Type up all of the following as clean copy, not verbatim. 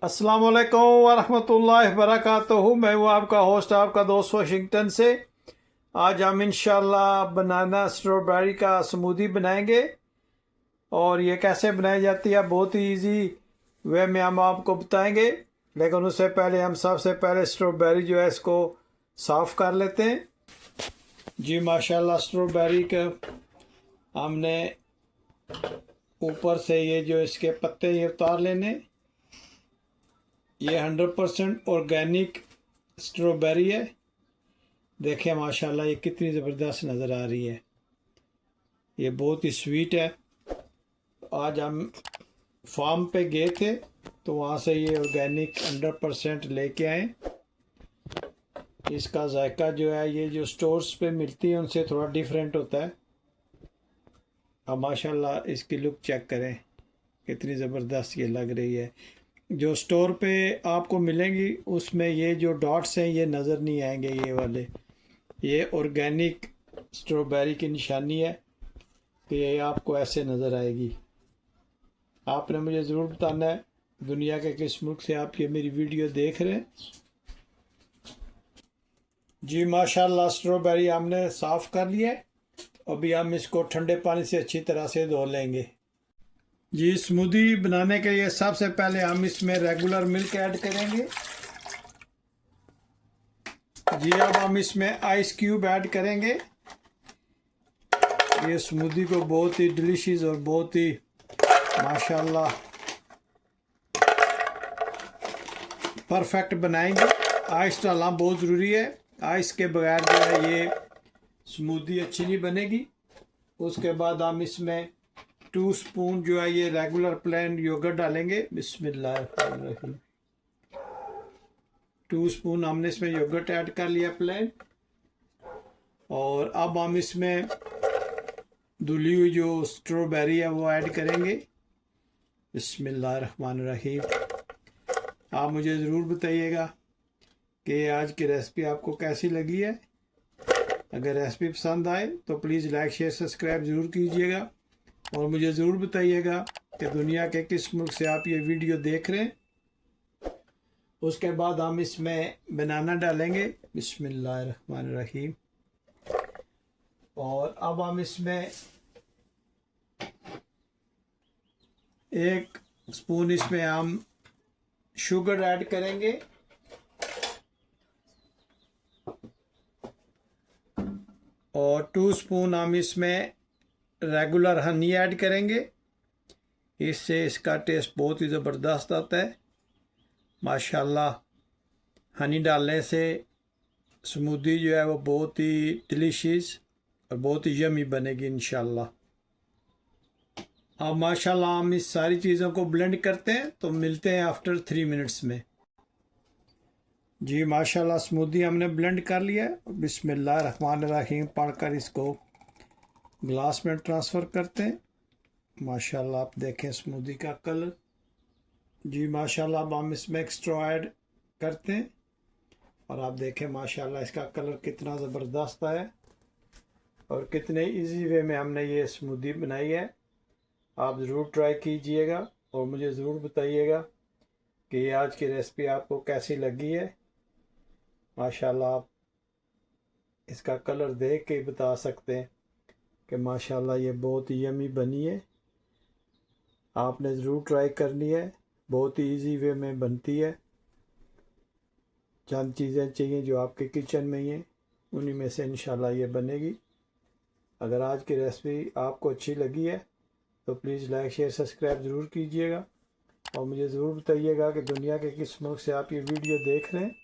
अस्सलाम वालेकुम वरहमतुल्लाहि वबरकातुहू। मैं हूँ आपका होस्ट, आपका दोस्त वाशिंगटन से। आज हम इंशाल्लाह बनाना स्ट्रॉबेरी का स्मूदी बनाएंगे। और ये कैसे बनाई जाती है, बहुत ही इजी वे में हम आपको बताएंगे। लेकिन उससे पहले हम सबसे पहले स्ट्रॉबेरी जो है इसको साफ़ कर लेते हैं। जी माशाल्लाह, स्ट्रॉबेरी का हमने ऊपर से ये जो इसके पत्ते ये उतार लेने। ये 100% ऑर्गेनिक स्ट्रॉबेरी है। देखिए माशाल्लाह ये कितनी ज़बरदस्त नज़र आ रही है। ये बहुत ही स्वीट है। आज हम फार्म पे गए थे तो वहाँ से ये ऑर्गेनिक 100% लेके आए। इसका जायका जो है ये जो स्टोर्स पे मिलती है उनसे थोड़ा डिफरेंट होता है। अब माशाल्लाह इसकी लुक चेक करें, कितनी ज़बरदस्त ये लग रही है। जो स्टोर पे आपको मिलेंगी उसमें ये जो डॉट्स हैं ये नज़र नहीं आएंगे, ये वाले। ये ऑर्गेनिक स्ट्रॉबेरी की निशानी है कि ये आपको ऐसे नज़र आएगी। आपने मुझे ज़रूर बताना है दुनिया के किस मुल्क से आप ये मेरी वीडियो देख रहे हैं। जी माशाल्लाह, स्ट्रॉबेरी हमने साफ़ कर लिया है। अभी हम इसको ठंडे पानी से अच्छी तरह से धो लेंगे। जी स्मूदी बनाने के लिए सबसे पहले हम इसमें रेगुलर मिल्क ऐड करेंगे। जी अब हम इसमें आइस क्यूब ऐड करेंगे। ये स्मूदी को बहुत ही डिलीशियस और बहुत ही माशाल्लाह परफेक्ट बनाएंगे। आइस डालना बहुत ज़रूरी है। आइस के बगैर जो है ये स्मूदी अच्छी नहीं बनेगी। उसके बाद हम इसमें 2 स्पून जो है ये रेगुलर प्लेन योगर्ट डालेंगे। बिस्मिल्लाह। 2 स्पून हमने इसमें योगर्ट ऐड कर लिया प्लेन। और अब हम इसमें धुली हुई जो स्ट्रॉबेरी है वो ऐड करेंगे। बिस्मिल्लाहिर्रहमानिर्रहीम। आप मुझे ज़रूर बताइएगा कि आज की रेसिपी आपको कैसी लगी है। अगर रेसिपी पसंद आए तो प्लीज़ लाइक शेयर सब्सक्राइब ज़रूर कीजिएगा। और मुझे ज़रूर बताइएगा कि दुनिया के किस मुल्क से आप ये वीडियो देख रहे हैं। उसके बाद हम इसमें बनाना डालेंगे। बिस्मिल्लाहिर्रहमानिर्रहीम। और अब हम इसमें 1 स्पून इसमें हम शुगर ऐड करेंगे। और 2 स्पून हम इसमें रेगुलर हनी ऐड करेंगे। इससे इसका टेस्ट बहुत ही ज़बरदस्त आता है माशाल्लाह। हनी डालने से स्मूदी जो है वो बहुत ही डिलीशियस और बहुत ही यमी बनेगी इंशाल्लाह। अब माशाल्लाह हम इस सारी चीज़ों को ब्लेंड करते हैं तो मिलते हैं आफ्टर 3 मिनट्स में। जी माशाल्लाह स्मूदी हमने ब्लेंड कर लिया है। बिस्मिल्लाहिर्रहमानिर्रहीम पढ़कर इसको ग्लास में ट्रांसफ़र करते हैं। माशाल्लाह आप देखें स्मूदी का कलर। जी माशाल्लाह अब हम इसमें एक स्ट्रॉ ऐड करते हैं और आप देखें माशाल्लाह इसका कलर कितना ज़बरदस्त है और कितने इजी वे में हमने ये स्मूदी बनाई है। आप ज़रूर ट्राई कीजिएगा और मुझे ज़रूर बताइएगा कि आज की रेसिपी आपको कैसी लगी है। माशाल्लाह आप इसका कलर देख के बता सकते हैं कि माशाल्लाह ये बहुत ही यमी बनी है। आपने ज़रूर ट्राई करनी है, बहुत ही इजी वे में बनती है। चंद चीज़ें चाहिए जो आपके किचन में ही हैं, उन्हीं में से इंशाल्लाह ये बनेगी। अगर आज की रेसिपी आपको अच्छी लगी है तो प्लीज़ लाइक शेयर सब्सक्राइब ज़रूर कीजिएगा और मुझे ज़रूर बताइएगा कि दुनिया के किस मुल्क से आप ये वीडियो देख रहे हैं।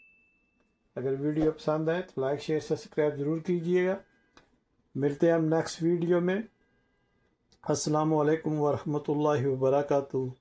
अगर वीडियो पसंद आए तो लाइक शेयर सब्सक्राइब ज़रूर कीजिएगा। मिलते हैं हम नेक्स्ट वीडियो में। अस्सलामु अलैकुम वरहमतुल्लाहि वबरकातुहू।